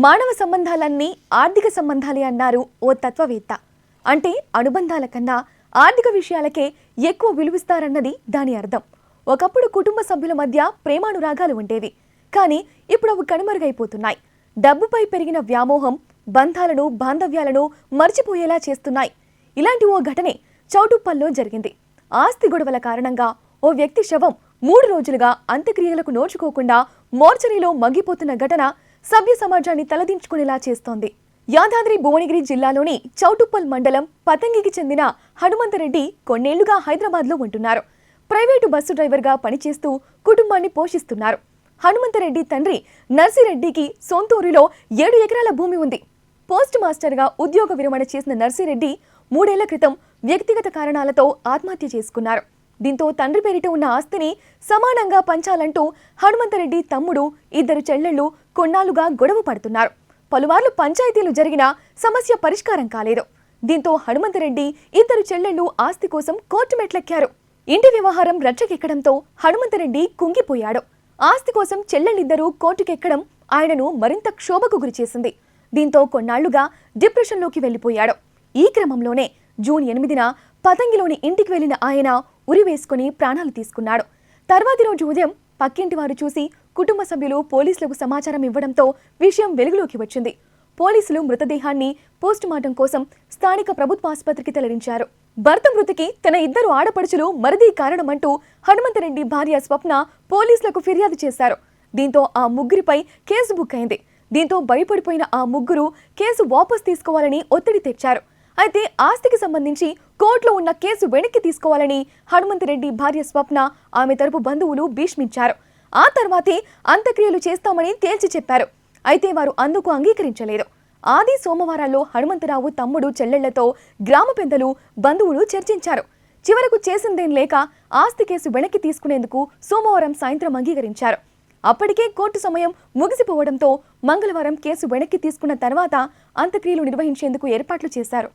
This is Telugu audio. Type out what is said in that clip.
మానవ సంబంధాలన్నీ ఆర్థిక సంబంధాలే అన్నారు ఓ తత్వవేత్త. అంటే అనుబంధాల కన్నా ఆర్థిక విషయాలకే ఎక్కువ విలువిస్తారన్నది దాని అర్థం. ఒకప్పుడు కుటుంబ సభ్యుల మధ్య ప్రేమానురాగాలు ఉండేవి, కానీ ఇప్పుడు అవి కనుమరుగైపోతున్నాయి. డబ్బుపై పెరిగిన వ్యామోహం బంధాలను బాంధవ్యాలను మర్చిపోయేలా చేస్తున్నాయి. ఇలాంటి ఓ ఘటనే చౌటుప్పల్లో జరిగింది. ఆస్తి గొడవల కారణంగా ఓ వ్యక్తి శవం 3 రోజులుగా అంత్యక్రియలకు నోచుకోకుండా మోర్చరీలో మగ్గిపోతున్న ఘటన సభ్య సమాజాన్ని తలదించుకునేలా చేస్తోంది. యాదాద్రి భువనగిరి జిల్లాలోని చౌటుప్పల్ మండలం పతంగికి చెందిన హనుమంతరెడ్డి కొన్నేళ్లుగా హైదరాబాద్లో ఉంటున్నారు. ప్రైవేటు బస్సు డ్రైవర్గా పనిచేస్తూ కుటుంబాన్ని పోషిస్తున్నారు. హనుమంతరెడ్డి తండ్రి నర్సిరెడ్డికి సొంతూరులో 7 ఎకరాల భూమి ఉంది. పోస్ట్ మాస్టర్గా ఉద్యోగ విరమణ చేసిన నర్సిరెడ్డి 3 ఏళ్ల క్రితం వ్యక్తిగత కారణాలతో ఆత్మహత్య చేసుకున్నారు. దీంతో తండ్రి పేరిట ఉన్న ఆస్తిని సమానంగా పంచాలంటూ హనుమంతరెడ్డి తమ్ముడు, 2 చెల్లెళ్లు కొన్నాళ్లుగా గొడవ పడుతున్నారు. పలుమార్లు పంచాయతీలు జరిగినా సమస్య పరిష్కారం కాలేదు. దీంతో హనుమంతరెడ్డి 2 చెల్లెళ్లు ఆస్తి కోసం కోర్టు మెట్లెక్కారు. ఇంటి వ్యవహారం రచ్చకెక్కడంతో హనుమంతరెడ్డి కుంగిపోయాడు. ఆస్తి కోసం చెల్లెళ్ళిద్దరూ కోర్టుకెక్కడం ఆయనను మరింత క్షోభకు గురిచేసింది. దీంతో కొన్నాళ్లుగా డిప్రెషన్లోకి వెళ్లిపోయాడు. ఈ క్రమంలోనే జూన్ 8న పతంగిలోని ఇంటికి వెళ్లిన ఆయన ఉరివేసుకుని ప్రాణాలు తీసుకున్నాడు. తర్వాతి రోజు ఉదయం పక్కింటి వారు చూసి కుటుంబ సభ్యులు పోలీసులకు సమాచారం ఇవ్వడంతో విషయం వెలుగులోకి వచ్చింది. పోలీసులు మృతదేహాన్ని పోస్టుమార్టం కోసం స్థానిక ప్రభుత్వ ఆసుపత్రికి తరలించారు. భర్త మృతికి తన 2 ఆడపడుచులు మరిది కారణమంటూ హనుమంతరెడ్డి భార్య స్వప్న పోలీసులకు ఫిర్యాదు చేశారు. దీంతో ఆ ముగ్గురిపై కేసు బుక్ అయింది. దీంతో భయపడిపోయిన ఆ ముగ్గురు కేసు వాపస్ తీసుకోవాలని ఒత్తిడి తెచ్చారు. అయితే ఆస్తికి సంబంధించి కోర్టులో ఉన్న కేసు వెనక్కి తీసుకోవాలని హనుమంతరెడ్డి భార్య స్వప్న, ఆమె తరపు బంధువులు భీష్మించారు. ఆ తర్వాతే అంత్యక్రియలు చేస్తామని తేల్చి చెప్పారు. అయితే వారు అందుకు అంగీకరించలేదు. ఆది సోమవారాల్లో హనుమంతరావు తమ్ముడు చెల్లెళ్లతో గ్రామ పెద్దలు, బంధువులు చర్చించారు. చివరకు చేసిందేం లేక ఆస్తి కేసు వెనక్కి తీసుకునేందుకు సోమవారం సాయంత్రం అంగీకరించారు. అప్పటికే కోర్టు సమయం ముగిసిపోవడంతో మంగళవారం కేసు వెనక్కి తీసుకున్న తర్వాత అంత్యక్రియలు నిర్వహించేందుకు ఏర్పాట్లు చేశారు.